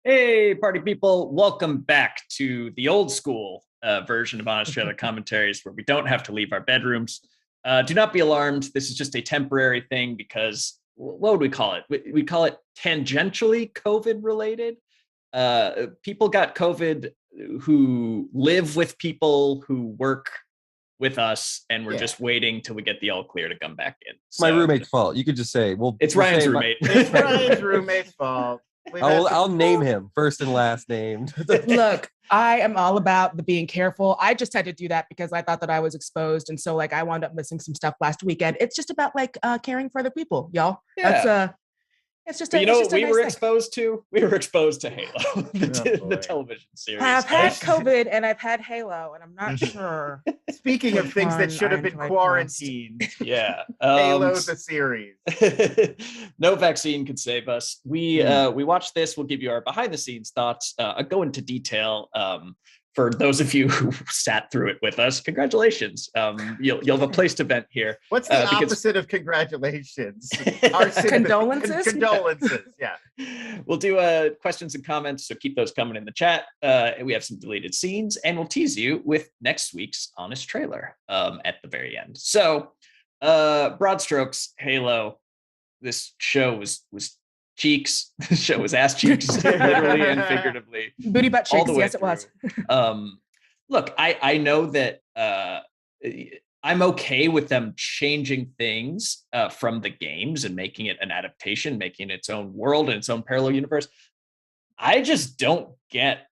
Hey, party people, welcome back to the old school version of Honest Trailer Commentaries where we don't have to leave our bedrooms. Do not be alarmed. This is just a temporary thing because what would we call it? We call it tangentially COVID related. People got COVID who live with people who work with us, and we're just waiting till we get the all clear to come back in. It's my roommate's fault. You could just say, well, it's Ryan's roommate. It's Ryan's roommate's fault. I'll name him first and last name. Look, I am all about the being careful. I just had to do that because I thought that I was exposed. And so I wound up missing some stuff last weekend. It's just about caring for other people, y'all. Yeah. It's just we were nice exposed to? We were exposed to Halo, the television series. I've had COVID and I've had Halo, and I'm not sure. Speaking of things that should have been quarantined. Yeah. Halo the series. No vaccine could save us. We watched this. We'll give you our behind the scenes thoughts. I'll go into detail. For those of you who sat through it with us, congratulations. You'll have a place to vent here. What's the opposite of congratulations? Condolences? Condolences, yeah. We'll do questions and comments, so keep those coming in the chat. We have some deleted scenes, and we'll tease you with next week's Honest Trailer at the very end. So, broad strokes, Halo. This show was cheeks. The show was ass cheeks, literally and figuratively. Booty butt cheeks, yes, through. It was. Look, I know that I'm okay with them changing things from the games and making it an adaptation, making it its own world and its own parallel universe. I just don't get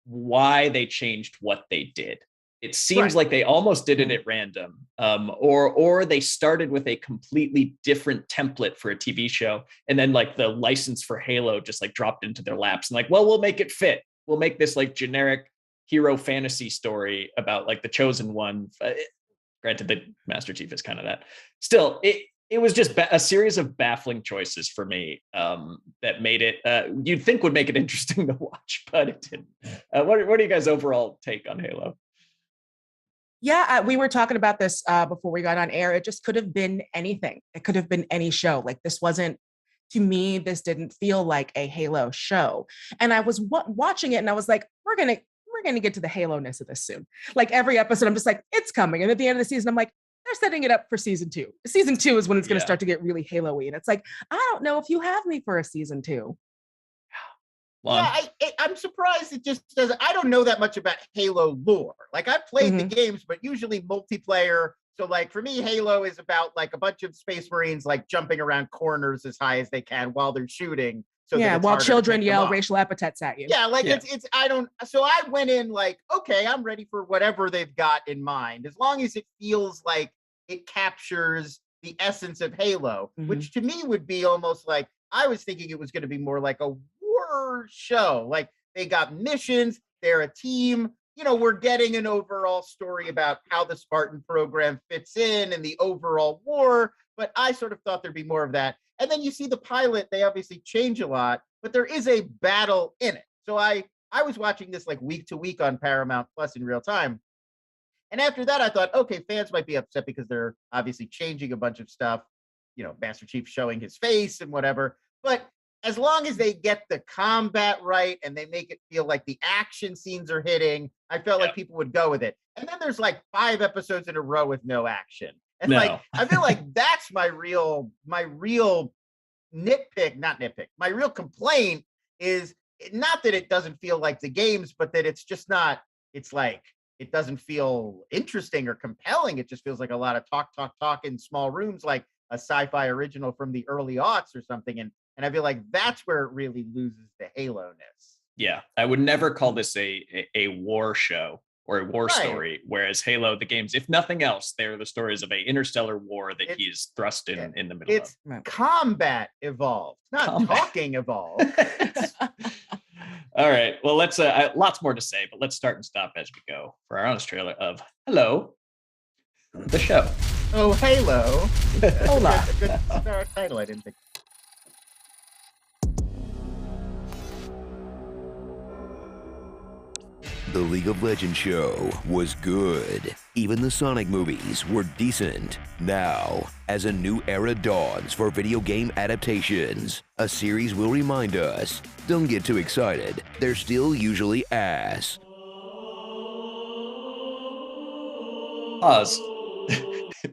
why they changed what they did. It seems like they almost did it at random, or they started with a completely different template for a TV show, and then like the license for Halo just like dropped into their laps, and like, well, we'll make it fit. We'll make this like generic hero fantasy story about like the chosen one. Granted, the Master Chief is kind of that. Still, it was just a series of baffling choices for me that made it. You'd think would make it interesting to watch, but it didn't. What are you guys' overall take on Halo? Yeah, we were talking about this before we got on air. It just could have been anything. It could have been any show. Like this wasn't, to me, this didn't feel like a Halo show. And I was watching it and I was like, we're gonna get to the Halo-ness of this soon. Like every episode, I'm just like, it's coming. And at the end of the season, I'm like, they're setting it up for season 2. Season 2 is when it's gonna start to get really Halo-y. And it's like, I don't know if you have me for a season 2. Yeah, I'm surprised it just doesn't. I don't know that much about Halo lore. Like I've played the games, but usually multiplayer. So like for me, Halo is about like a bunch of Space Marines like jumping around corners as high as they can while they're shooting. So yeah, while children yell racial epithets at you. Yeah, like it's I don't. So I went in like, okay, I'm ready for whatever they've got in mind, as long as it feels like it captures the essence of Halo, which to me would be almost like, I was thinking it was going to be more like a show. Like they got missions, they're a team, we're getting an overall story about how the Spartan program fits in and the overall war, but I sort of thought there'd be more of that. And then you see the pilot, they obviously change a lot, but there is a battle in it. So I was watching this like week to week on Paramount Plus in real time, and after that I thought, okay, fans might be upset because they're obviously changing a bunch of stuff, Master Chief showing his face and whatever, but as long as they get the combat right and they make it feel like the action scenes are hitting, I felt like people would go with it. And then there's like 5 episodes in a row with no action. And like, I feel like that's my real nitpick, my real complaint is not that it doesn't feel like the games, but that it's just not, it's like, it doesn't feel interesting or compelling. It just feels like a lot of talk in small rooms, like a sci-fi original from the early aughts or something. And I feel like that's where it really loses the Halo-ness. Yeah, I would never call this a war show or a war story, whereas Halo, the games, if nothing else, they're the stories of an interstellar war that he's thrust in the middle of. It's combat evolved, not talking evolved. All right, well, let's, lots more to say, but let's start and stop as we go for our honest trailer of Hello, the show. Oh, Halo. Hola. Good start title, I didn't think. The League of Legends show was good. Even the Sonic movies were decent. Now, as a new era dawns for video game adaptations, a series will remind us, don't get too excited, they're still usually ass. Pause.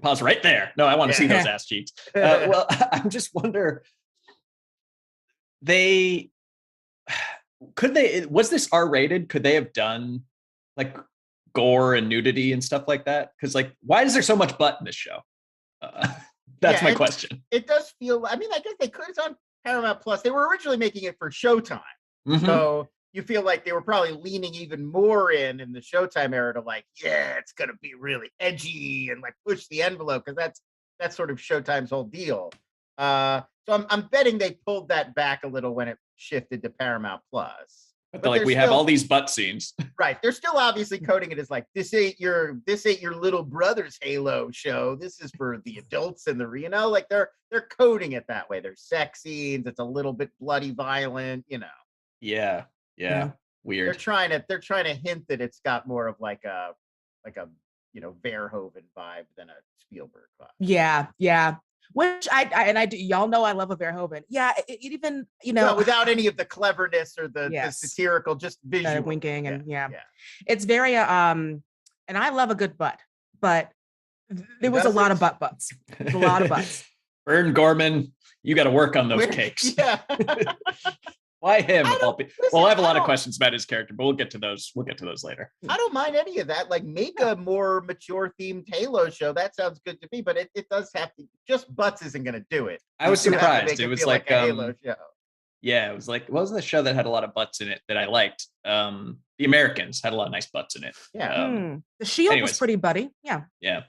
Pause right there. No, I want to see those ass cheeks. Well, I'm just wonder, was this R-rated? Could they have done like gore and nudity and stuff like that? Because like, why is there so much butt in this show? That's my question. It does feel, I mean, I guess they could. It's on Paramount Plus. They were originally making it for Showtime. Mm-hmm. So you feel like they were probably leaning even more in the Showtime era to like, yeah, it's going to be really edgy and like push the envelope, because that's sort of Showtime's whole deal. So I'm betting they pulled that back a little when it shifted to Paramount Plus. But like, we have all these butt scenes. Right. They're still obviously coding it as like, this ain't your little brother's Halo show. This is for the adults in the, like they're coding it that way. There's sex scenes. It's a little bit bloody, violent, Yeah. Weird. They're trying to hint that it's got more of like a Verhoeven vibe than a Spielberg vibe. Yeah. Which I do. Y'all know I love a Verhoeven. Yeah, it even well, without any of the cleverness or the satirical, just visual winking and it's very and I love a good butt, but there was a lot of butts. A lot of butts. Vern Gorman, you got to work on those cakes. Yeah. Why him? Well, I have a lot of questions about his character, but we'll get to those later. I don't mind any of that. Like, make a more mature themed Halo show. That sounds good to me, but it does have to. Just butts isn't going to do it. I was surprised. It was like a Halo show. Yeah, it was like, what was the show that had a lot of butts in it that I liked? The Americans had a lot of nice butts in it. Yeah. The Shield was pretty buddy. Yeah. Yeah.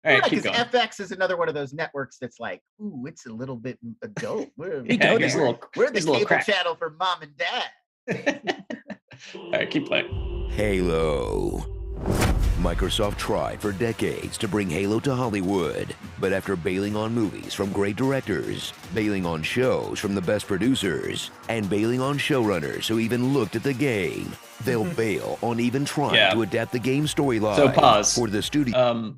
All right, keep going. FX is another one of those networks that's like, ooh, it's a little bit adult. We're the cable channel for mom and dad. All right, keep playing. Halo. Microsoft tried for decades to bring Halo to Hollywood, but after bailing on movies from great directors, bailing on shows from the best producers, and bailing on showrunners who even looked at the game, they'll bail on even trying to adapt the game storyline. So pause for the studio.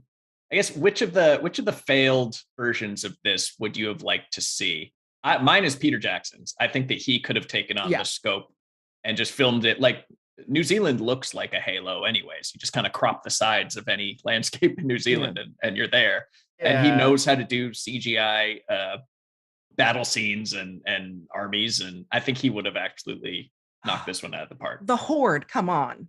I guess which of the failed versions of this would you have liked to see? Mine is Peter Jackson's. I think that he could have taken on the scope and just filmed it. Like, New Zealand looks like a Halo anyways. You just kind of crop the sides of any landscape in New Zealand and you're there. Yeah. And he knows how to do CGI battle scenes and armies. And I think he would have absolutely knocked this one out of the park. The Horde, come on.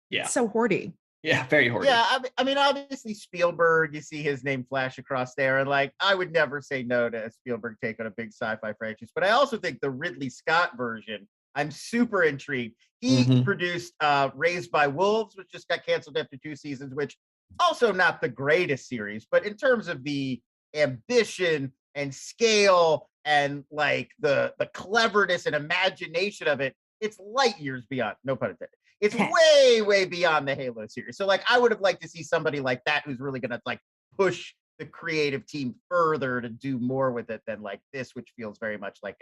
Yeah. It's so hordy. Yeah, very horny. Yeah, I mean, obviously Spielberg, you see his name flash across there, and like, I would never say no to a Spielberg take on a big sci-fi franchise, but I also think the Ridley Scott version, I'm super intrigued. He produced Raised by Wolves, which just got canceled after 2 seasons, which also not the greatest series, but in terms of the ambition and scale and like the cleverness and imagination of it, it's light years beyond, no pun intended. It's way, way beyond the Halo series. So like, I would have liked to see somebody like that who's really going to like push the creative team further to do more with it than like this, which feels very much like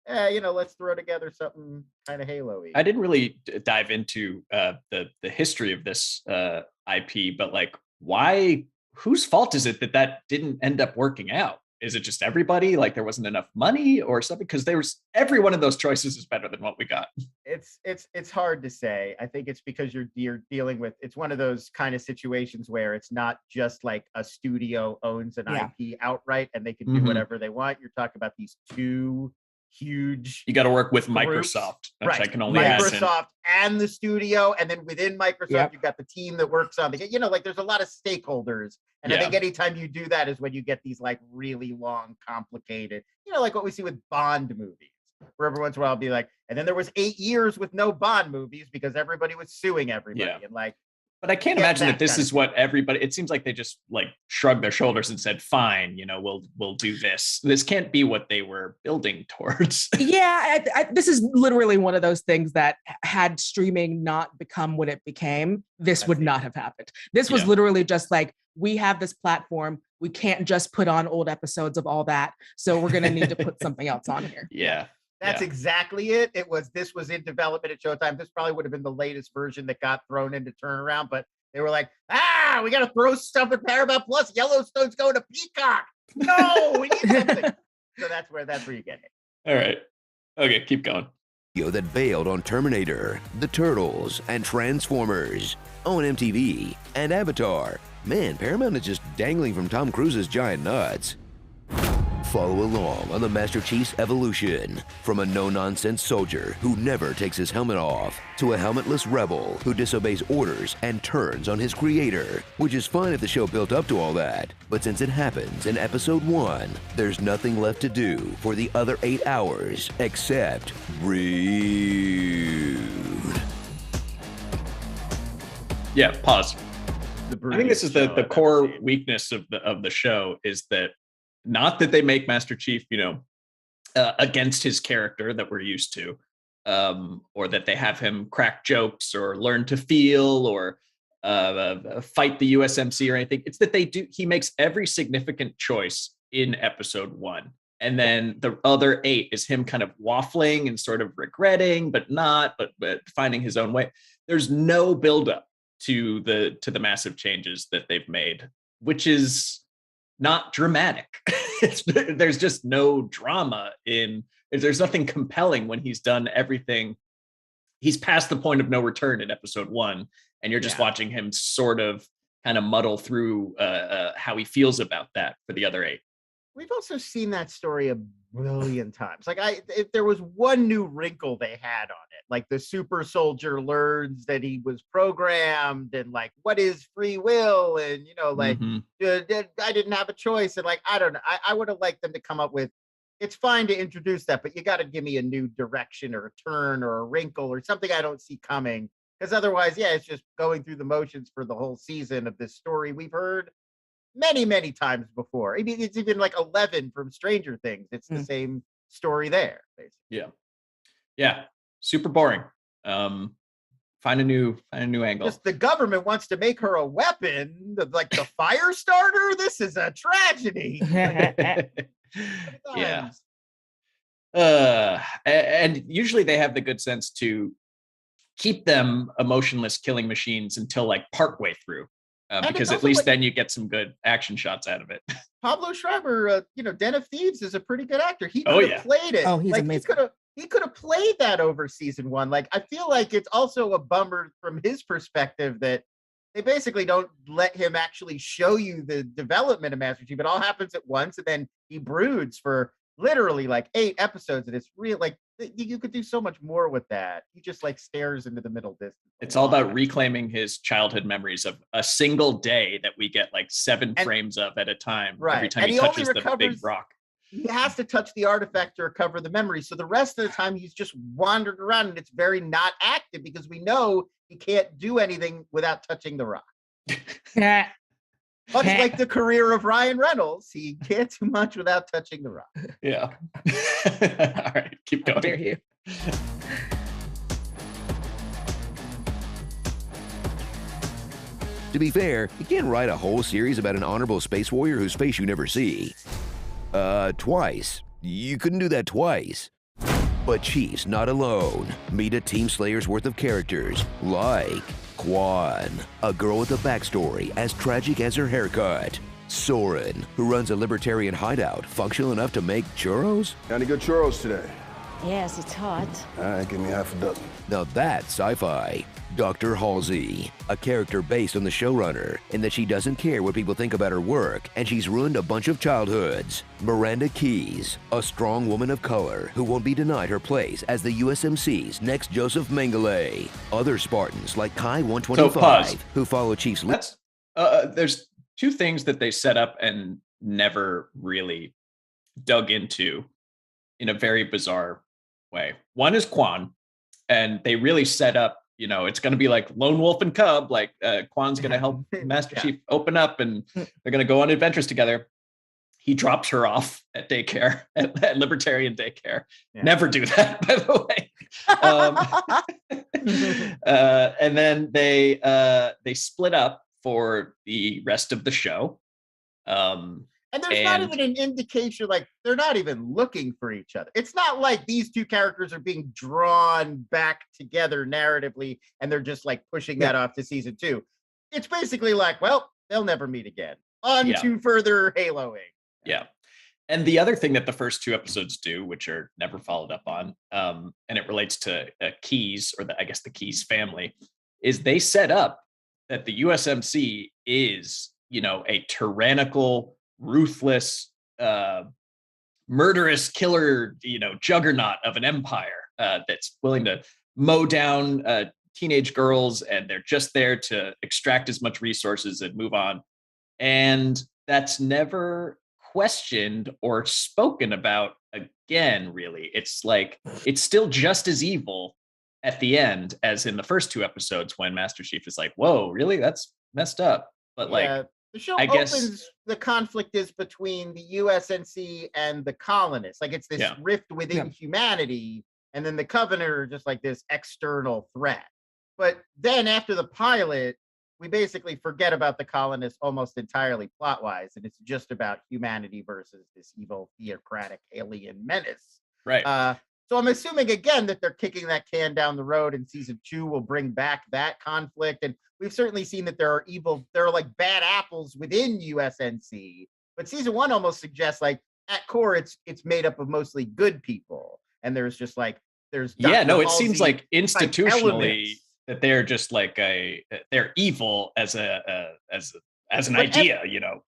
let's throw together something kind of Halo-y. I didn't really dive into the history of this IP, but like, whose fault is it that didn't end up working out? Is it just everybody? Like, there wasn't enough money or something? Because every one of those choices is better than what we got. It's hard to say. I think it's because you're dealing with, it's one of those kind of situations where it's not just like a studio owns an IP outright and they can do whatever they want. You're talking about these two huge. You got to work with Microsoft, which I can only imagine. Microsoft and the studio, and then within Microsoft, you've got the team that works on the. Like, there's a lot of stakeholders, and I think anytime you do that is when you get these like really long, complicated. Like what we see with Bond movies, where every once in a while I'll be like, and then there was 8 years with no Bond movies because everybody was suing everybody, and like. But I can't imagine that this is what everybody, it seems like they just like shrugged their shoulders and said, fine, we'll do this. This can't be what they were building towards. This is literally one of those things that had streaming not become what it became, this would not have happened. This was literally just like, we have this platform. We can't just put on old episodes of all that. So we're going to need to put something else on here. Yeah. That's exactly it. This was in development at Showtime. This probably would have been the latest version that got thrown into Turnaround, but they were like, we got to throw stuff at Paramount Plus. Yellowstone's going to Peacock. No, we need something. So that's where you get it. All right. Okay, keep going. That bailed on Terminator, The Turtles, and Transformers, on MTV, and Avatar. Man, Paramount is just dangling from Tom Cruise's giant nuts. Follow along on the Master Chief's evolution, from a no-nonsense soldier who never takes his helmet off to a helmetless rebel who disobeys orders and turns on his creator, which is fine if the show built up to all that, but since it happens in episode 1, there's nothing left to do for the other 8 hours except brood. Yeah, pause. I think this is the core weakness of the show, is that not that they make Master Chief, against his character that we're used to, or that they have him crack jokes or learn to feel or fight the USMC or anything. It's that he makes every significant choice in episode 1. And then the other 8 is him kind of waffling and sort of regretting, but finding his own way. There's no buildup to the massive changes that they've made, which is not dramatic. There's just no drama there's nothing compelling when he's done everything. He's past the point of no return in episode 1, and you're just watching him sort of kind of muddle through how he feels about that for the other 8. We've also seen that story a million times. Like if there was one new wrinkle they had on it, like the super soldier learns that he was programmed, and like, what is free will? And, I didn't have a choice. And like, I don't know. I would have liked them to come up with, it's fine to introduce that, but you got to give me a new direction or a turn or a wrinkle or something I don't see coming. Because otherwise, it's just going through the motions for the whole season of this story we've heard many, many times before. I mean, it's even like 11 from Stranger Things. It's the same story there, basically. Yeah. Super boring. Find a new angle. Just the government wants to make her a weapon, like the fire starter. This is a tragedy. Yeah. And usually they have the good sense to keep them emotionless killing machines until like partway through. Because at least then you get some good action shots out of it. Pablo Schreiber, Den of Thieves is a pretty good actor. He could have played it. Oh, he's amazing. He could have played that over season 1. Like, I feel like it's also a bummer from his perspective that they basically don't let him actually show you the development of Master Chief. It all happens at once, and then he broods for literally like 8 episodes, and it's real. Like, you could do so much more with that. He just like stares into the middle distance. It's all about reclaiming his childhood memories of a single day that we get like 7 frames of at a time. Right. Every time and he touches the big rock. He has to touch the artifact to recover the memory. So the rest of the time he's just wandered around, and it's very not active because we know he can't do anything without touching the rock. Much like the career of Ryan Reynolds, he can't do much without touching the rock. Yeah. All right, keep going. How dare you? To be fair, you can't write a whole series about an honorable space warrior whose face you never see. Twice. You couldn't do that twice. But Chief's not alone. Meet a Team Slayer's worth of characters, like Quan, a girl with a backstory as tragic as her haircut. Soren, who runs a libertarian hideout functional enough to make churros? Got any good churros today? Yes, it's hot. All right, give me half a dozen. Now that's sci-fi. Dr. Halsey, a character based on the showrunner, in that she doesn't care what people think about her work, and she's ruined a bunch of childhoods. Miranda Keyes, a strong woman of color who won't be denied her place as the USMC's next Joseph Mengele. Other Spartans like Kai 125, who follow Chief's lead. There's 2 things that they set up and never really dug into in a very bizarre way. One is Quan, and they really set up, it's going to be like Lone Wolf and Cub, like Quan's going to help Master Chief open up, and they're going to go on adventures together. He drops her off at daycare, at Libertarian daycare. Yeah. Never do that, by the way. And then they split up for the rest of the show. And there's not even an indication, like they're not even looking for each other. It's not like these two characters are being drawn back together narratively and they're just like pushing that off to season 2. It's basically like, well, they'll never meet again. On to further Haloing. Yeah. And the other thing that the first 2 episodes do, which are never followed up on, and it relates to Keyes, or I guess the Keyes family, is they set up that the USMC is, a tyrannical, ruthless, murderous killer, juggernaut of an empire that's willing to mow down teenage girls, and they're just there to extract as much resources and move on. And that's never questioned or spoken about again, really. It's like, it's still just as evil at the end as in the first 2 episodes when Master Chief is like, whoa, really? That's messed up. But like, the show opens, the conflict is between the USNC and the colonists. Like it's this rift within humanity, and then the Covenant are just like this external threat. But then after the pilot, we basically forget about the colonists almost entirely plot-wise, and it's just about humanity versus this evil theocratic alien menace. Right. So I'm assuming again that they're kicking that can down the road, and season 2 will bring back that conflict. And we've certainly seen that there are like bad apples within USNC, but season 1 almost suggests like at core it's made up of mostly good people, and there's just like there's it seems like institutionally that they're just like they're evil as an idea,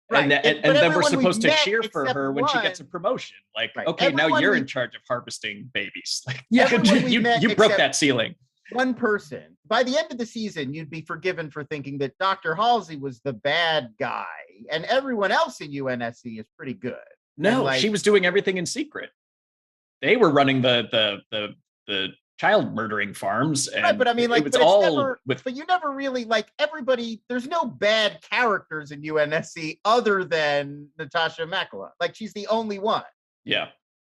right. and then we're supposed to cheer for her when she gets a promotion. Like, okay, everyone now you're in charge of harvesting babies. Like, you broke that ceiling. One person. By the end of the season, you'd be forgiven for thinking that Dr. Halsey was the bad guy, and everyone else in UNSC is pretty good. No, she was doing everything in secret. They were running the child murdering farms, and right, but I mean, like, but you never really like everybody. There's no bad characters in UNSC other than Natasha Mikołaj. Like, she's the only one. Yeah,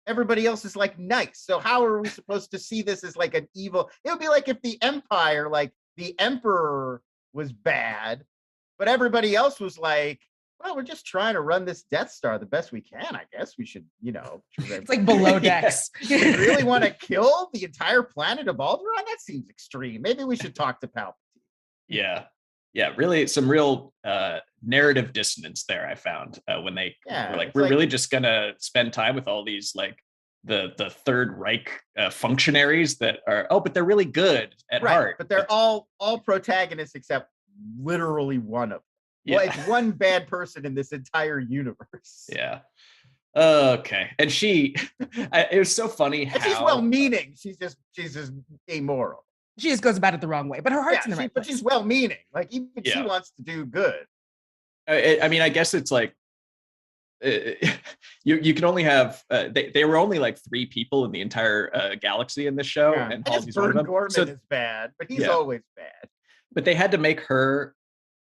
everybody else is like nice. So how are we supposed to see this as like an evil? It would be like if the Empire, like the Emperor, was bad, but everybody else was like, well, we're just trying to run this Death Star the best we can. I guess we should, it's like below decks. You really want to kill the entire planet of Alderaan? That seems extreme. Maybe we should talk to Palpatine. Yeah, really, some real narrative dissonance there. I found when they were like, we're really just gonna spend time with all these like the Third Reich functionaries that are but they're really good at heart. But they're all protagonists except literally one of them. Yeah. Well, it's one bad person in this entire universe. Yeah. Okay. And it was so funny how she's well-meaning. She's just amoral. She just goes about it the wrong way, but her heart's in the right place. But she's well-meaning. Like, even she wants to do good. I mean, I guess it's like you can only have they were only like 3 people in the entire galaxy in this show, and Halsey's one of them. Gorman is bad, but he's always bad. But they had to make her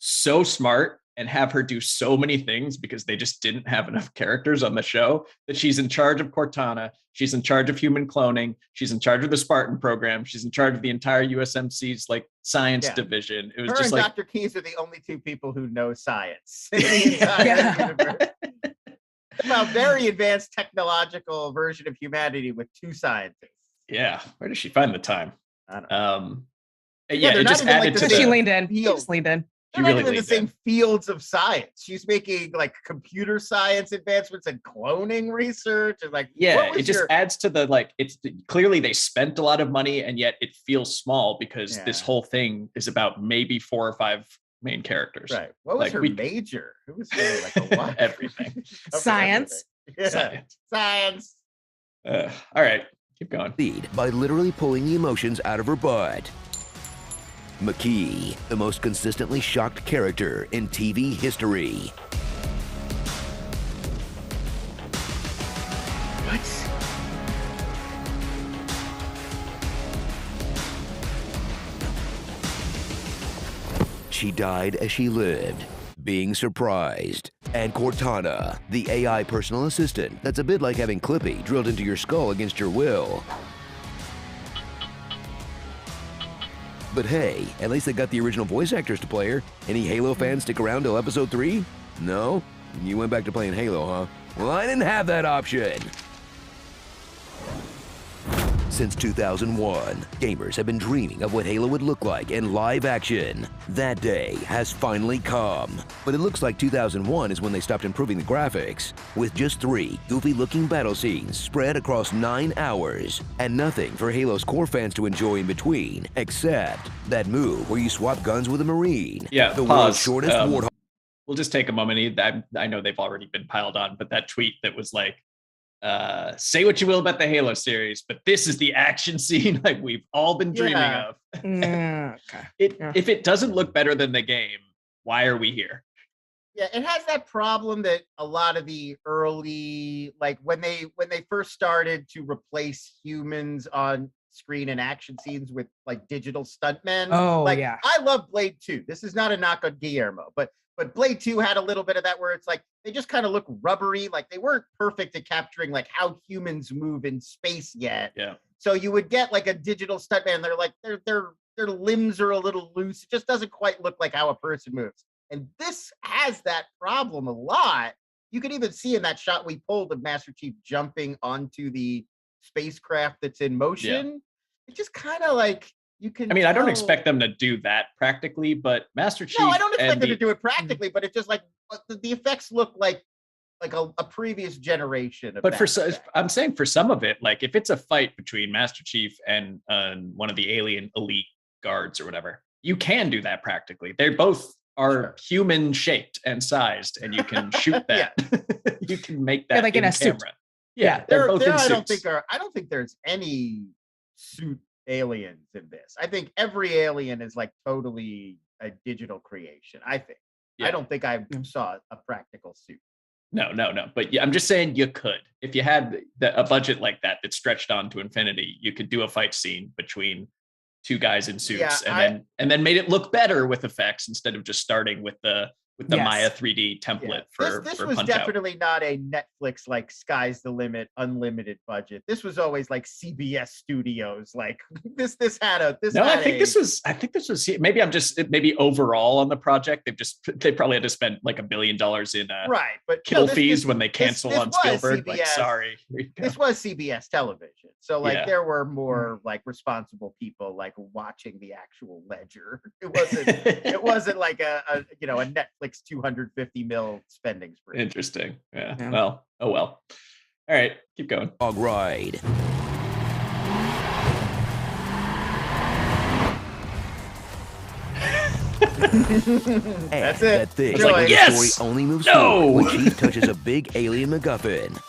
so smart and have her do so many things because they just didn't have enough characters on the show, that she's in charge of Cortana, she's in charge of human cloning, she's in charge of the Spartan program, she's in charge of the entire USMC's like science division. It was just like Dr. Keyes are the only 2 people who know science in the entire universe. A very advanced technological version of humanity with 2 scientists. Yeah, where does she find the time? I don't know. It just added to she leaned in. She just leaned in. They're not even in the same fields of science. She's making like computer science advancements and cloning research, and like it just adds to the like. It's clearly they spent a lot of money, and yet it feels small because this whole thing is about maybe 4 or 5 main characters. Right. What was her major? Who was really like a what? Everything. Science. Everything. Science. All right, keep going. Lead by literally pulling the emotions out of her butt. McKee, the most consistently shocked character in TV history. What? She died as she lived, being surprised. And Cortana, the AI personal assistant that's a bit like having Clippy drilled into your skull against your will. But hey, at least they got the original voice actors to play her. Any Halo fans stick around till episode 3? No? You went back to playing Halo, huh? Well, I didn't have that option. Since 2001, gamers have been dreaming of what Halo would look like in live action. That day has finally come. But it looks like 2001 is when they stopped improving the graphics, with just 3 goofy-looking battle scenes spread across 9 hours, and nothing for Halo's core fans to enjoy in between, except that move where you swap guns with a Marine. Yeah, the pause. world's shortest warthog. We'll just take a moment. I know they've already been piled on, but that tweet that was like, say what you will about the Halo series, but this is the action scene like we've all been dreaming of. Okay. If it doesn't look better than the game, why are we here? Yeah, it has that problem that a lot of the early, like when they first started to replace humans on screen in action scenes with like digital stuntmen. Oh, like, yeah. I love Blade 2. This is not a knock on Guillermo, but Blade 2 had a little bit of that where it's like they just kind of look rubbery, like they weren't perfect at capturing like how humans move in space yet. Yeah. So you would get like a digital stuntman, they're like their limbs are a little loose. It just doesn't quite look like how a person moves. And this has that problem a lot. You can even see in that shot we pulled of Master Chief jumping onto the spacecraft that's in motion. Yeah. It just kind of like you can. I mean, I don't expect them to do that practically, but Master Chief. No, I don't expect them to do it practically, but it's just like the effects look like a previous generation. But I'm saying for some of it, like if it's a fight between Master Chief and one of the alien elite guards or whatever, you can do that practically. They both are human shaped and sized, and you can shoot that. You can make that like in a camera. suit. Yeah, they're both in suits. I don't think there's any suit aliens in this. I think every alien is like totally a digital creation. I think. Yeah. I don't think I saw a practical suit. No. But yeah, I'm just saying you could. If you had a budget like that stretched on to infinity, you could do a fight scene between 2 guys in suits, and then made it look better with effects instead of just starting with the Maya 3D template for this for was Punch-Out. definitely not a Netflix like sky's the limit unlimited budget. This was always like CBS Studios. Like this had a this. No, had I think this was maybe overall on the project they probably had to spend like $1 billion in but kill fees when they cancel on Spielberg. CBS, like sorry, this was CBS television, so like there were more like responsible people like watching the actual ledger. It wasn't like a Netflix 250 mil spending spree. Interesting. Yeah. Well, oh well. All right, keep going. Dog ride. That's it. That thing, like, where yes! the story only moves No! forward when Chief touches a big alien MacGuffin.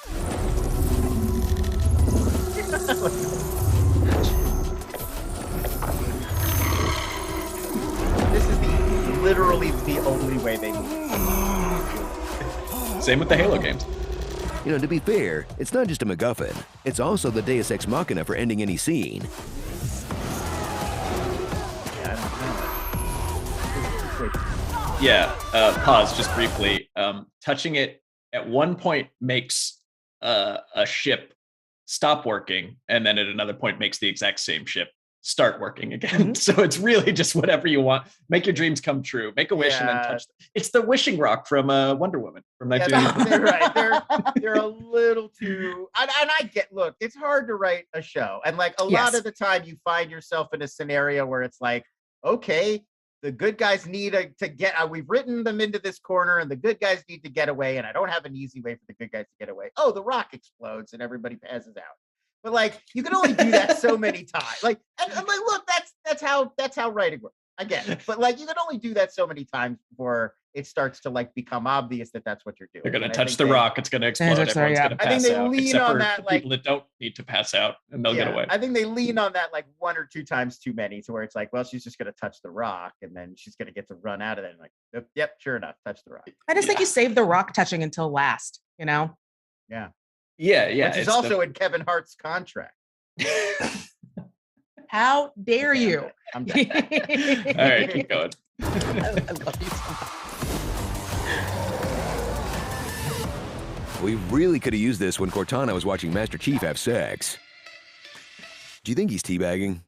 This is literally the only way they move. Same with the Halo games. You know, to be fair, it's not just a MacGuffin. It's also the Deus Ex Machina for ending any scene. Yeah, pause just briefly. Touching it at one point makes a ship stop working, and then at another point makes the exact same ship start working again. So it's really just whatever you want. Make your dreams come true. Make a wish and then touch them. It's the wishing rock from Wonder Woman from 1980. They're right. They're a little too. And I look, it's hard to write a show, and like a lot of the time you find yourself in a scenario where it's like, okay, the good guys need to get. We've written them into this corner, and the good guys need to get away, and I don't have an easy way for the good guys to get away. Oh, the rock explodes and everybody passes out. But like, you can only do that so many times. Like, and like, look, that's how writing works. I get it. But like, you can only do that so many times before it starts to like become obvious that that's what you're doing. They're going to touch the rock. It's going to explode. Everyone's going to pass out. I think they lean on that, like people that don't need to pass out, and they'll get away. I think they lean on that like 1 or 2 times too many, to where it's like, well, she's just going to touch the rock, and then she's going to get to run out of it. And like, yep, sure enough, touch the rock. I just think you save the rock touching until last. You know? Yeah. Which is also in Kevin Hart's contract. How dare you? I'm All right, keep going. I love you. We really could have used this when Cortana was watching Master Chief have sex. Do you think he's teabagging?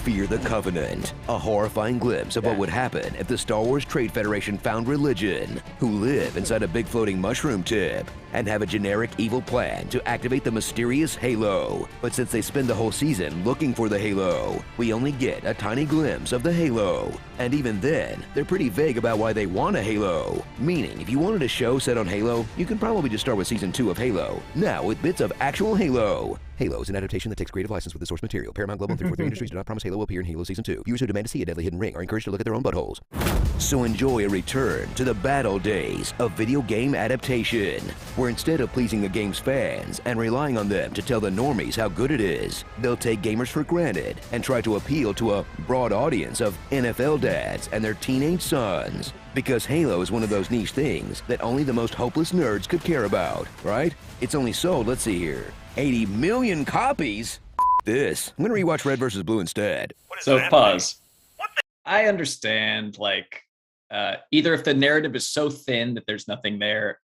Fear the Covenant, a horrifying glimpse of what would happen if the Star Wars Trade Federation found religion, who live inside a big floating mushroom tip, and have a generic evil plan to activate the mysterious Halo. But since they spend the whole season looking for the Halo, we only get a tiny glimpse of the Halo. And even then, they're pretty vague about why they want a Halo. Meaning, if you wanted a show set on Halo, you can probably just start with Season 2 of Halo, now with bits of actual Halo. Halo is an adaptation that takes creative license with the source material. Paramount Global and 343 Industries do not promise Halo will appear in Halo Season 2. Viewers who demand to see a deadly hidden ring are encouraged to look at their own buttholes. So enjoy a return to the bad old days of video game adaptation, where instead of pleasing the game's fans and relying on them to tell the normies how good it is, they'll take gamers for granted and try to appeal to a broad audience of NFL dads and their teenage sons. Because Halo is one of those niche things that only the most hopeless nerds could care about, right? It's only sold, let's see here, 80 million copies? This. I'm gonna rewatch Red vs. Blue instead. So pause. I understand, like, either if the narrative is so thin that there's nothing there,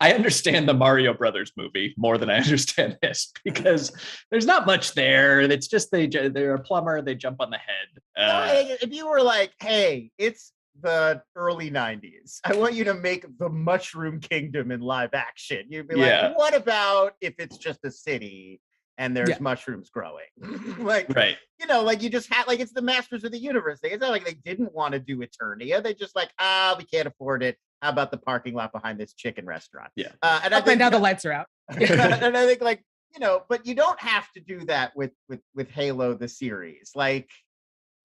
I understand the Mario Brothers movie more than I understand this, because there's not much there. It's just they're a plumber, they jump on the head. If you were like, hey, it's the early 90s, I want you to make the Mushroom Kingdom in live action, you'd be like, what about if it's just a city and there's mushrooms growing? Like, right. You know, like you just had, like, it's the Masters of the Universe thing. It's not like they didn't want to do Eternia. They just like, we can't afford it. How about the parking lot behind this chicken restaurant? Yeah. And I think now the lights are out. And I think, like, you know, but you don't have to do that with Halo, the series. Like,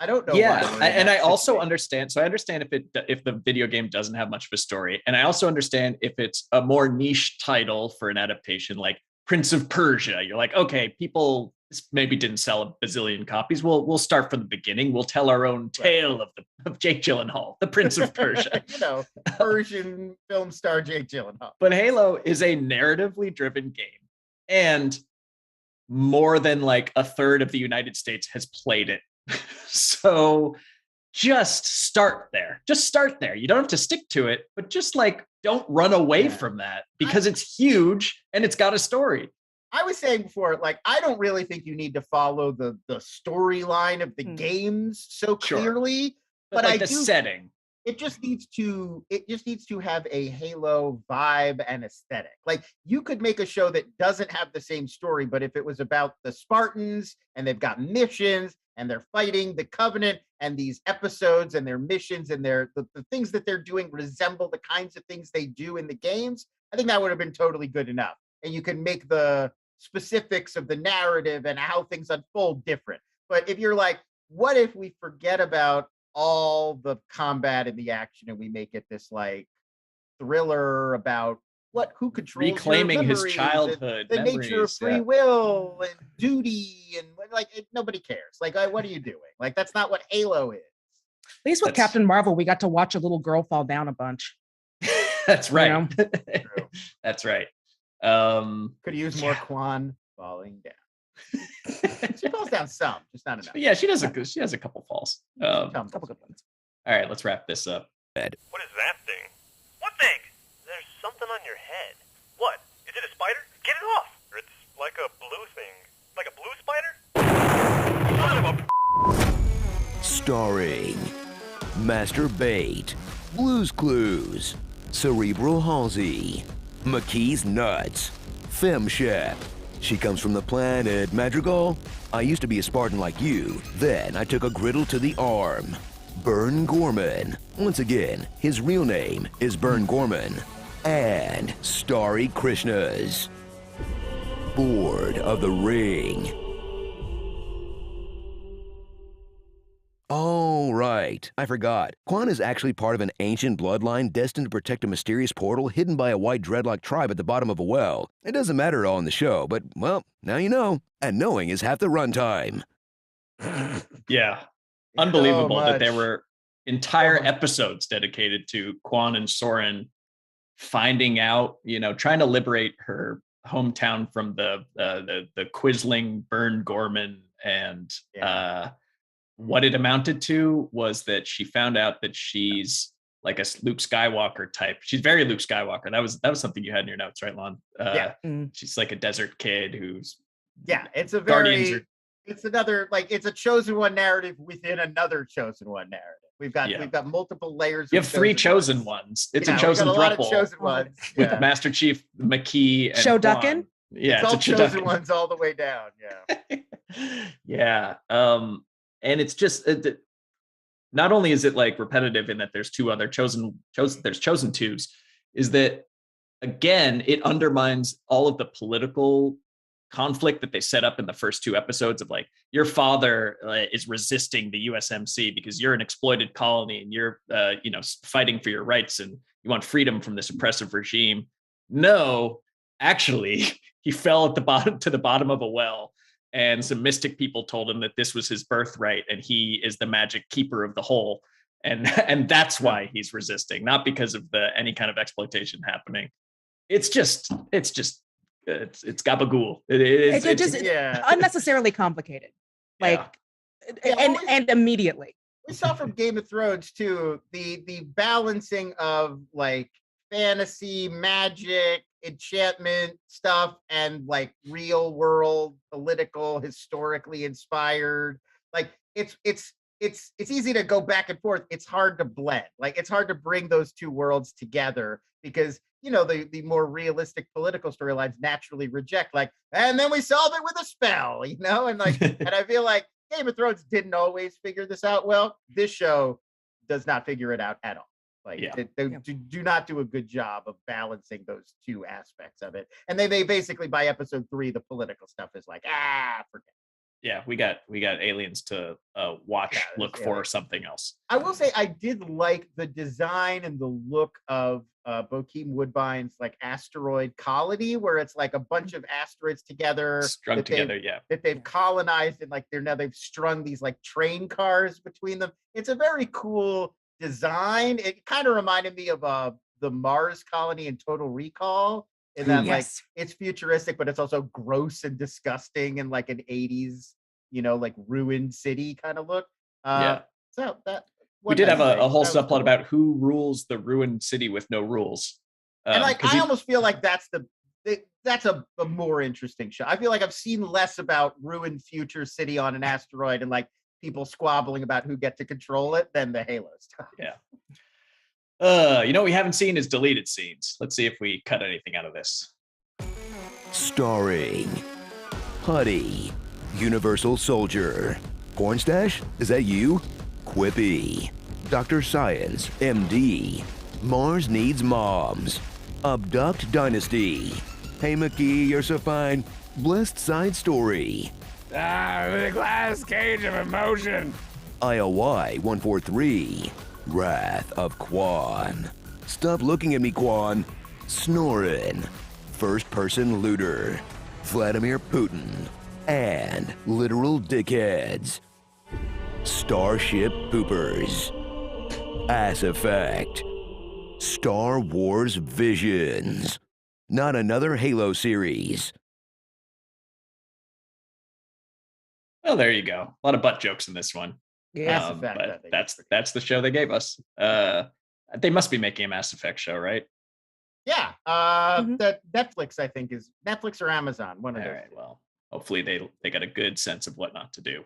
I don't know. Yeah, and I also understand. So I understand if the video game doesn't have much of a story, and I also understand if it's a more niche title for an adaptation, like Prince of Persia. You're like, okay, people maybe didn't sell a bazillion copies. We'll start from the beginning. We'll tell our own tale of Jake Gyllenhaal, the Prince of Persia. You know, Persian film star Jake Gyllenhaal. But Halo is a narratively driven game, and more than like a third of the United States has played it. So just start there. Just start there. You don't have to stick to it, but just like don't run away from that, because it's huge and it's got a story. I was saying before, like, I don't really think you need to follow the storyline of the games so clearly, but like I the do, setting. It just needs to have a Halo vibe and aesthetic. Like, you could make a show that doesn't have the same story, but if it was about the Spartans and they've got missions and they're fighting the Covenant, and these episodes and their missions and the things that they're doing resemble the kinds of things they do in the games, I think that would have been totally good enough. And you can make the specifics of the narrative and how things unfold different. But if you're like, what if we forget about all the combat and the action and we make it this like thriller about who controls reclaiming his childhood, the nature of free will and duty, and like nobody cares. Like, what are you doing? Like, that's not what Halo is. At least with Captain Marvel, we got to watch a little girl fall down a bunch. That's right. You know? That's right. Could use more Quan falling down. She falls down some, just not enough. Yeah, she has a couple falls. A couple good ones. All right, let's wrap this up. What is that thing? What thing? There's something on your head. What? Is it a spider? Get it off! Or it's like a blue thing. Like a blue spider? Son of a... Starring Master Bait, Blue's Clues, Cerebral Halsey, McKee's Nuts, Femshep. She comes from the planet Madrigal. I used to be a Spartan like you. Then I took a griddle to the arm. Burn Gorman. Once again, his real name is Burn Gorman. And Starry Krishnas. Board of the Ring. Oh, right. I forgot. Quan is actually part of an ancient bloodline destined to protect a mysterious portal hidden by a white dreadlock tribe at the bottom of a well. It doesn't matter at all in the show, but, well, now you know. And knowing is half the runtime. Yeah. Unbelievable that there were entire episodes dedicated to Quan and Soren finding out, trying to liberate her hometown from the Quisling Burn Gorman, and what it amounted to was that she found out that she's like a Luke Skywalker type. She's very Luke Skywalker. That was something you had in your notes, right, Lon? She's like a desert kid who's it's a very It's another, like, it's a chosen one narrative within another chosen one narrative. We've got multiple layers. You have three chosen ones. It's a chosen a lot of throuple chosen ones with Master Chief, McKee, and Shoducken? Yeah, it's all chosen ones all the way down. Yeah. And it's just not only is it like repetitive in that there's two other there's chosen twos, is that again, it undermines all of the political conflict that they set up in the first two episodes of like, your father is resisting the USMC because you're an exploited colony and you're fighting for your rights and you want freedom from this oppressive regime. No, actually, he fell at the bottom of a well, and some mystic people told him that this was his birthright and he is the magic keeper of the hole, and that's why he's resisting, not because of any kind of exploitation happening. It's gabagool. It's just unnecessarily complicated, and immediately. We saw from Game of Thrones too the balancing of like fantasy, magic, enchantment stuff, and like real world, political, historically inspired. Like it's easy to go back and forth. It's hard to blend. Like it's hard to bring those two worlds together because the more realistic political storylines naturally reject and then we solve it with a spell, and and I feel like Game of Thrones didn't always figure this out well. This show does not figure it out at all. They do not do a good job of balancing those two aspects of it. And they basically, by episode 3, the political stuff is like, forget it. Yeah, we got aliens to look for something else. I will say I did like the design and the look of Bokeem Woodbine's like asteroid colony, where it's like a bunch of asteroids together, strung together, that they've colonized, and like they've strung these like train cars between them. It's a very cool design. It kind of reminded me of the Mars colony in Total Recall. In that, like, it's futuristic, but it's also gross and disgusting and like an 80s, like ruined city kind of look. So that we did have a whole subplot about who rules the ruined city with no rules. And I almost feel like that's a more interesting show. I feel like I've seen less about ruined future city on an asteroid and like people squabbling about who get to control it than the Halo stuff. Yeah. What we haven't seen is deleted scenes. Let's see if we cut anything out of this. Starring Putty, Universal Soldier, Pornstash, is that you? Quippy, Dr. Science, MD, Mars Needs Moms, Abduct Dynasty, Hey McKee, you're so fine, Blessed Side Story, the glass cage of emotion, IOY 143, Wrath of Quan, Stop Looking at Me Quan, Snorin, First Person Looter, Vladimir Putin, and Literal Dickheads, Starship Poopers, Ass Effect, Star Wars Visions, not another Halo series. Well, there you go. A lot of butt jokes in this one. Yeah, but that's the show they gave us. They must be making a Mass Effect show, right? Yeah. That Netflix, I think, is Netflix or Amazon. One of those. All right. Well, hopefully they got a good sense of what not to do.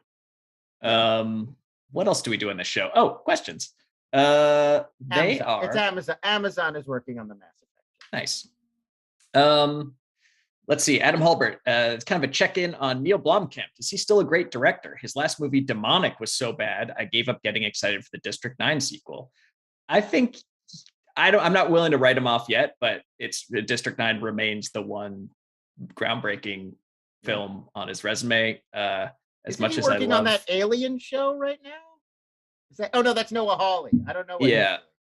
What else do we do in this show? Oh, questions. It's Amazon. Amazon is working on the Mass Effect. Nice. Let's see. Adam Hulbert. It's kind of a check-in on Neil Blomkamp. Is he still a great director? His last movie, Demonic, was so bad I gave up getting excited for the District 9 sequel. I think I'm not willing to write him off yet, but District 9 remains the one groundbreaking film on his resume. As much as I love working on that Alien show right now. Is that? Oh no, that's Noah Hawley. I don't know.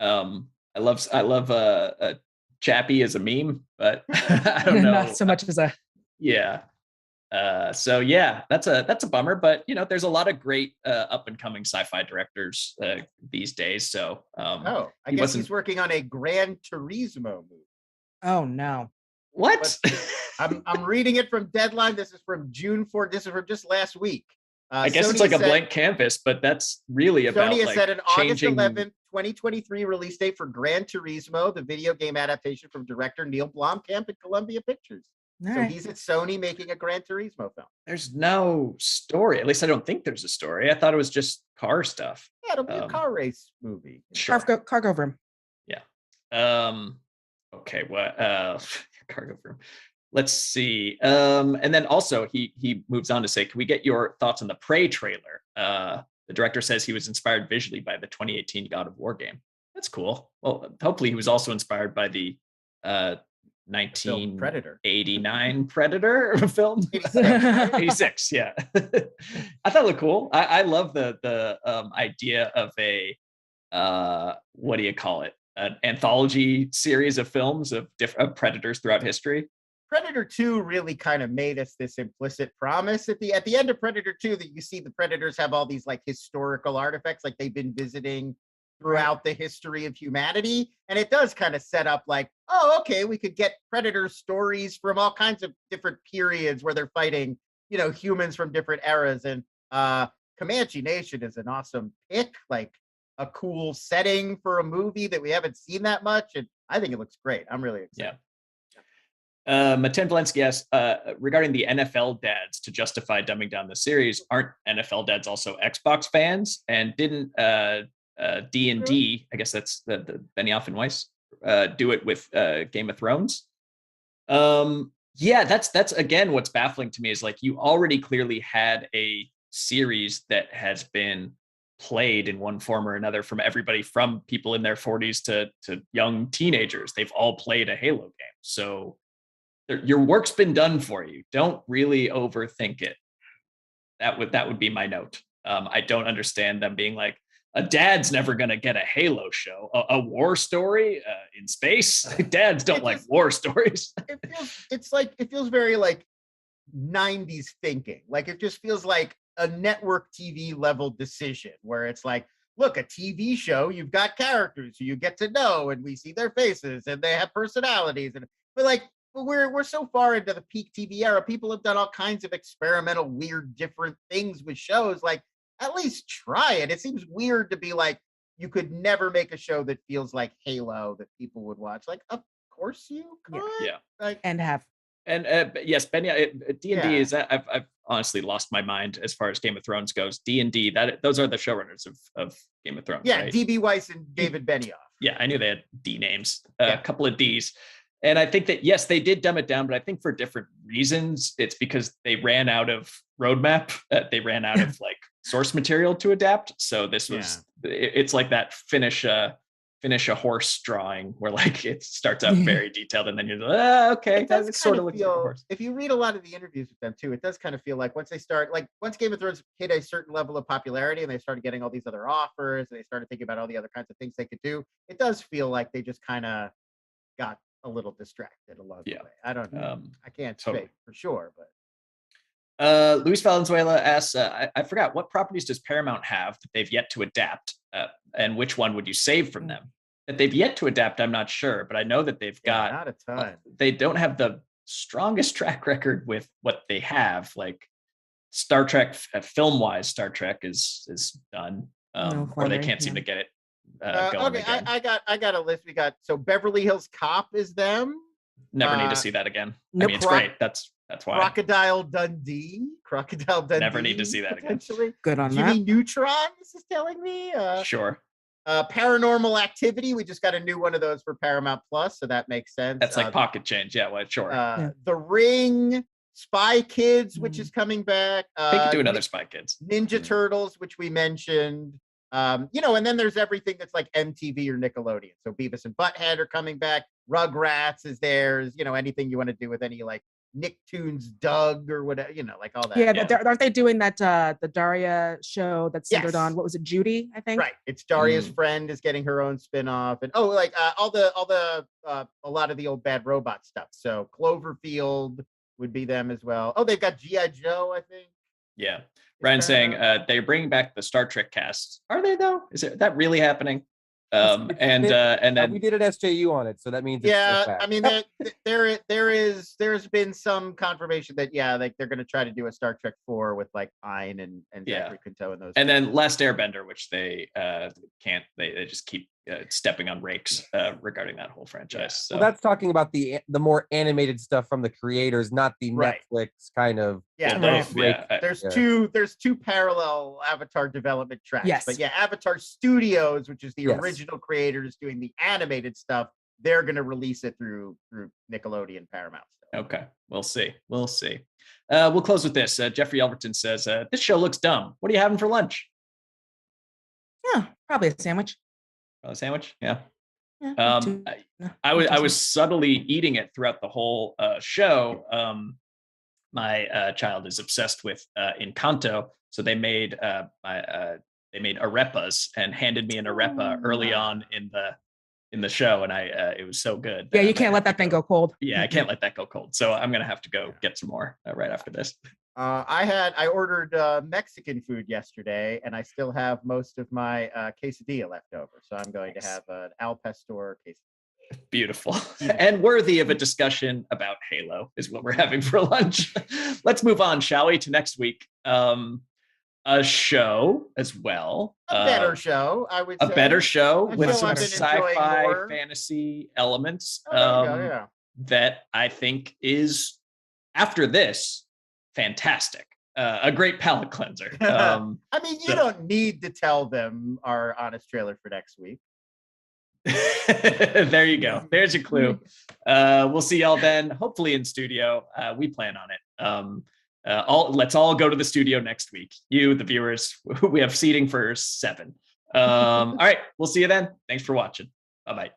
I love Chappie as a meme, but I don't know. Not so much as a. Yeah. So yeah, that's a bummer, but there's a lot of great up and coming sci-fi directors these days. So I guess he's working on a Gran Turismo movie. Oh no. What? I'm reading it from Deadline. This is from June 4th. This is from just last week. I guess it's like a blank canvas, but that's really about Sony has set an August changing... 11th, 2023 release date for Gran Turismo, the video game adaptation from director Neil Blomkamp at Columbia Pictures. All So right. he's at Sony making a Gran Turismo film. There's no story. At least I don't think there's a story. I thought it was just car stuff. Yeah, it'll be a car race movie. Sure. Cargo room. Yeah. Okay. What? Cargo room. Let's see. And then also he moves on to say, can we get your thoughts on the Prey trailer? The director says he was inspired visually by the 2018 God of War game. That's cool. Well, hopefully he was also inspired by the 1989 Predator film. 86, yeah. I thought it looked cool. I love the idea of a what do you call it? An anthology series of films of different predators throughout history. Predator 2 really kind of made us this implicit promise at the end of Predator 2 that you see the predators have all these like historical artifacts, like they've been visiting throughout the history of humanity. And it does kind of set up like, oh, okay, we could get predator stories from all kinds of different periods where they're fighting, humans from different eras. And Comanche Nation is an awesome pick, like a cool setting for a movie that we haven't seen that much. And I think it looks great. I'm really excited. Yeah. Matan Valensky asks, regarding the NFL dads to justify dumbing down the series, aren't NFL dads also Xbox fans? And didn't D&D, I guess that's the Benioff and Weiss, do it with Game of Thrones? Yeah, that's again what's baffling to me is like you already clearly had a series that has been played in one form or another from everybody from people in their 40s to young teenagers. They've all played a Halo game. So your work's been done for you. Don't really overthink it. That would be my note. I don't understand them being like, a dad's never going to get a Halo show, a war story in space. Dads don't like war stories. It feels very like 90s thinking. Like it just feels like a network TV level decision where it's like, look, a TV show, you've got characters who you get to know and we see their faces and they have personalities. But we're so far into the peak TV era. People have done all kinds of experimental, weird, different things with shows. Like, at least try it. It seems weird to be like, you could never make a show that feels like Halo that people would watch. Like, of course you could. Yeah. Like, And have. And yes, D&D is. I've honestly lost my mind as far as Game of Thrones goes. D&D, those are the showrunners of Game of Thrones. Yeah, right? D.B. Weiss and David Benioff. Yeah, I knew they had D names, a couple of Ds. And I think that, yes, they did dumb it down, but I think for different reasons. It's because they ran out of roadmap. They ran out of like source material to adapt. So this was, it's like that finish a horse drawing where like it starts out very detailed and then you're like, okay, that sort of looks like a horse. If you read a lot of the interviews with them too, it does kind of feel like once Game of Thrones hit a certain level of popularity and they started getting all these other offers and they started thinking about all the other kinds of things they could do, it does feel like they just kind of got a little distracted along the way. I don't know. I can't say for sure, but Luis Valenzuela asks, I forgot, what properties does Paramount have that they've yet to adapt, and which one would you save from them? That they've yet to adapt, I'm not sure, but I know that they've got not a ton. They don't have the strongest track record with what they have. Like Star Trek, film-wise, Star Trek is done, or they can't seem to get it. Going okay, again. I got a list. We got Beverly Hills Cop is them. Never need to see that again. No, I mean, it's great. That's why. Crocodile Dundee. Never need to see that again. Good on Jimmy that. Neutron. This is telling me. Sure. Paranormal Activity. We just got a new one of those for Paramount Plus, so that makes sense. That's like pocket change. Yeah, well, sure. The Ring. Spy Kids, which is coming back. They could do another Spy Kids. Ninja Turtles, which we mentioned. And then there's everything that's like MTV or Nickelodeon. So Beavis and Butthead are coming back. Rugrats is theirs. Anything you want to do with any like Nicktoons, Doug or whatever, like all that. Yeah. Aren't they doing that the Daria show that's centered on, what was it, Judy, I think? Right. It's Daria's friend is getting her own spin-off. And a lot of the old Bad Robot stuff. So Cloverfield would be them as well. Oh, they've got G.I. Joe, I think. Yeah. Ryan's saying they're bringing back the Star Trek cast. Are they though? Is that really happening? And then we did an SJU on it, so that means I mean there is there's been some confirmation that like they're going to try to do a Star Trek 4 with like Ein and Zachary Quinto and those. And then Last Airbender, which they can't. They just keep stepping on rakes regarding that whole franchise. So. Well, that's talking about the more animated stuff from the creators, not the Netflix kind of. There's two parallel Avatar development tracks. Yes. But Avatar Studios, which is the original creators doing the animated stuff, they're going to release it through Nickelodeon Paramount stuff. Okay, we'll see. We'll close with this. Jeffrey Elverton says, "This show looks dumb. What are you having for lunch?" Yeah, probably a sandwich. A sandwich? Yeah. Yeah, I was subtly eating it throughout the whole show. My child is obsessed with Encanto, so they made arepas and handed me an arepa early on in the show, and it was so good. Yeah, you can't let that thing go cold. Yeah, I can't let that go cold. So I'm gonna have to go get some more right after this. I ordered Mexican food yesterday, and I still have most of my quesadilla left over. So I'm going to have an al pastor quesadilla. Beautiful and worthy of a discussion about Halo is what we're having for lunch. Let's move on, shall we, to next week. A show as well. A better show, I would say. A better show with some sci-fi fantasy elements that I think is, after this, fantastic. A great palate cleanser. I mean, you don't need to tell them our honest trailer for next week. There you go. There's your clue. We'll see y'all then, hopefully in studio. We plan on it. Let's all go to the studio next week. You, the viewers, we have seating for 7. All right, we'll see you then. Thanks for watching. Bye-bye.